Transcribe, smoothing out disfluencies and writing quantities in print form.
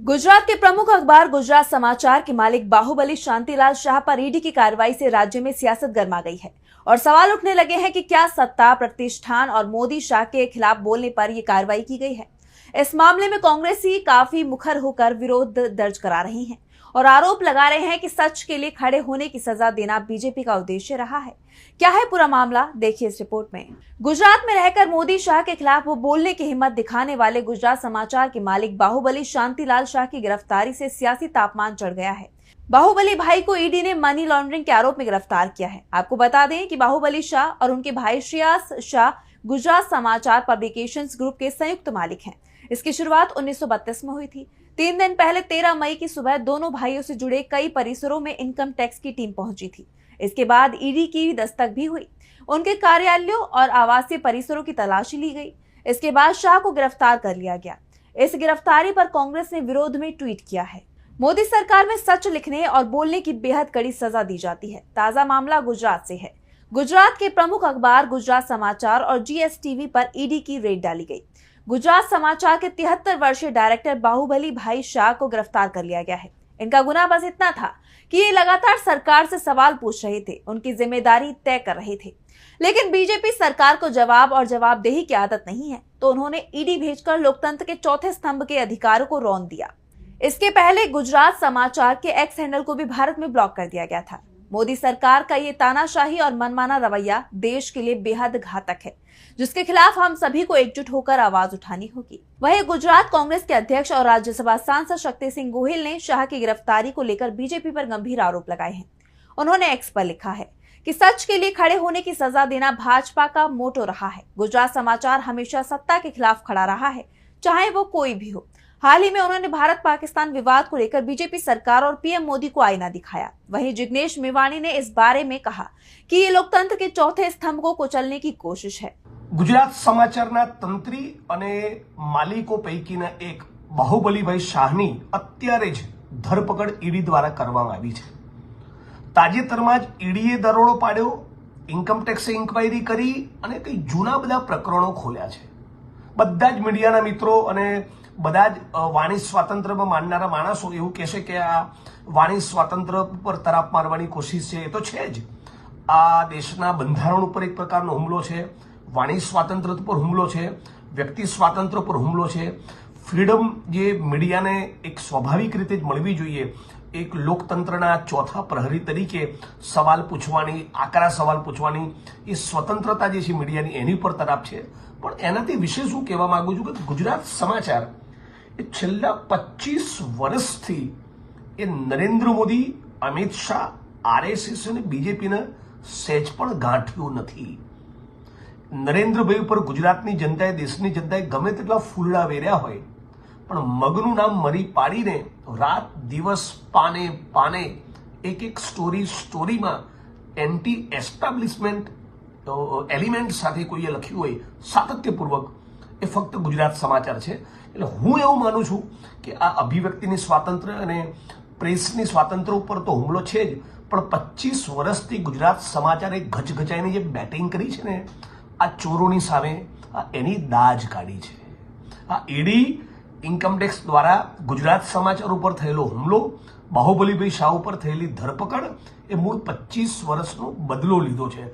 गुजरात के प्रमुख अखबार गुजरात समाचार के मालिक बाहुबली शांतिलाल शाह पर ईडी की कार्रवाई से राज्य में सियासत गर्मा गई है और सवाल उठने लगे हैं कि क्या सत्ता प्रतिष्ठान और मोदी शाह के खिलाफ बोलने पर यह कार्रवाई की गई है। इस मामले में कांग्रेसी काफी मुखर होकर विरोध दर्ज करा रही हैं और आरोप लगा रहे हैं कि सच के लिए खड़े होने की सजा देना बीजेपी का उद्देश्य रहा है। क्या है पूरा मामला, देखिए इस रिपोर्ट में। गुजरात में रहकर मोदी शाह के खिलाफ वो बोलने की हिम्मत दिखाने वाले गुजरात समाचार के मालिक बाहुबली शांतिलाल शाह की गिरफ्तारी से सियासी तापमान चढ़ गया है। बाहुबली भाई को ईडी ने मनी लॉन्ड्रिंग के आरोप में गिरफ्तार किया है। आपको बता दें कि बाहुबली शाह और उनके भाई श्रेयास शाह गुजरात समाचार पब्लिकेशंस ग्रुप के संयुक्त मालिक हैं। इसकी शुरुआत 1932 में हुई थी। 3 दिन पहले 13 मई की सुबह दोनों भाइयों से जुड़े कई परिसरों में इनकम टैक्स की टीम पहुंची थी। इसके बाद ईडी की दस्तक भी हुई। उनके कार्यालयों और आवासीय परिसरों की तलाशी ली गई। इसके बाद शाह को गिरफ्तार कर लिया गया। इस गिरफ्तारी पर कांग्रेस ने विरोध में ट्वीट किया है। मोदी सरकार में सच लिखने और बोलने की बेहद कड़ी सजा दी जाती है। ताजा मामला गुजरात से है। गुजरात के प्रमुख अखबार गुजरात समाचार और GSTV पर ईडी की रेड डाली गई। गुजरात समाचार के 73 वर्षीय डायरेक्टर बाहुबली भाई शाह को गिरफ्तार कर लिया गया है। इनका गुनाह बस इतना था कि ये लगातार सरकार से सवाल पूछ रहे थे, उनकी जिम्मेदारी तय कर रहे थे। लेकिन बीजेपी सरकार को जवाब और जवाबदेही की आदत नहीं है, तो उन्होंने ईडी भेजकर लोकतंत्र के चौथे स्तंभ के अधिकारों को रौंद दिया। इसके पहले गुजरात समाचार के एक्स हैंडल को भी भारत में ब्लॉक कर दिया गया था। मोदी सरकार का ये तानाशाही और मनमाना रवैया देश के लिए बेहद घातक है, जिसके खिलाफ हम सभी को एकजुट होकर आवाज उठानी होगी। वहीं गुजरात कांग्रेस के अध्यक्ष और राज्यसभा सांसद शक्ति सिंह गोहिल ने शाह की गिरफ्तारी को लेकर बीजेपी पर गंभीर आरोप लगाए हैं। उन्होंने एक्स पर लिखा है कि सच के लिए खड़े होने की सजा देना भाजपा का मोटो रहा है। गुजरात समाचार हमेशा सत्ता के खिलाफ खड़ा रहा है, चाहे वो कोई भी हो। हाल ही में उन्होंने भारत पाकिस्तान विवाद को लेकर बीजेपी सरकार और पीएम मोदी को आईना दिखाया। वहीं जिग्नेश मेवाणी ने इस बारे में कहा कि ये लोकतंत्र के चौथे स्तंभ को कुचलने की कोशिश है। गुजरात समाचाરના તંત્રી અને માલિકો પૈકીના એક બાહુબલીભાઈ શાહની અત્યારે જ ધરપકડ ઈડી દ્વારા કરવામાં આવી છે। તાજેતરમાં જ ઈડીએ દરોડો પાડ્યો, ઇન્કમ ટેક્સે ઇન્ક્વાયરી કરી અને કઈ જૂના બધા પ્રકરણો ખોલ્યા છે। બધા જ મીડિયાના મિત્રો અને બધા જ વાણી સ્વાતંત્ર્યમાં માનનારા માણસો એવું કહેશે કે આ વાણી સ્વાતંત્ર્ય પર તરાપ મારવાની કોશિશ છે। એ તો છે જ। આ દેશના બંધારણ ઉપર એક પ્રકારનો હુમલો છે, વાણી સ્વાતંત્ર્ય પર હુમલો છે, વ્યક્તિ સ્વાતંત્ર્ય પર હુમલો છે। ફ્રીડમ જે મીડિયાને એક સ્વાભાવિક રીતે જ મળવી જોઈએ, એક લોકતંત્રના ચોથા પ્રહરી તરીકે સવાલ પૂછવાની, આકરા સવાલ પૂછવાની એ સ્વતંત્રતા જે છે મીડિયાની, એની પર તરાપ છે। પણ એનાથી વિશેષ હું કહેવા માંગુ છું કે ગુજરાત સમાચાર એ છેલ્લા 25 વર્ષથી એ નરેન્દ્ર મોદી, અમિત શાહ, RSS અને બીજેપીને સહેજ પણ ગાંઠ્યું નથી। નરેન્દ્રભાઈ ઉપર ગુજરાતની જનતાએ, દેશની જનતાએ ગમે તેટલા ફૂલડા વેર્યા હોય, પણ મગનું નામ મરી પાડીને રાત દિવસ પાને પાને એક સ્ટોરીમાં એન્ટી એસ્ટાબ્લિશમેન્ટ એલિમેન્ટ સાથે કોઈએ લખ્યું હોય સાતત્યપૂર્વક, એ ફક્ત ગુજરાત સમાચાર છે। એટલે હું એવું માનું છું કે આ અભિવ્યક્તિની સ્વાતંત્ર્ય અને પ્રેસની સ્વાતંત્ર્ય ઉપર તો હુમલો છે જ, પણ 25 વર્ષથી ગુજરાત સમાચારે ગચગચાઈને જે બેટિંગ કરી છે ને, આ ચોરોની સામે એની દાજ કાઢી છે। આ ઈડી ઇન્કમ ટેક્સ દ્વારા ગુજરાત સમાચાર ઉપર થયેલો હુમલો, બાહુબલીભાઈ શાહ ઉપર થયેલી ધરપકડ એ મૂળ 25 વર્ષનો બદલો લીધો છે।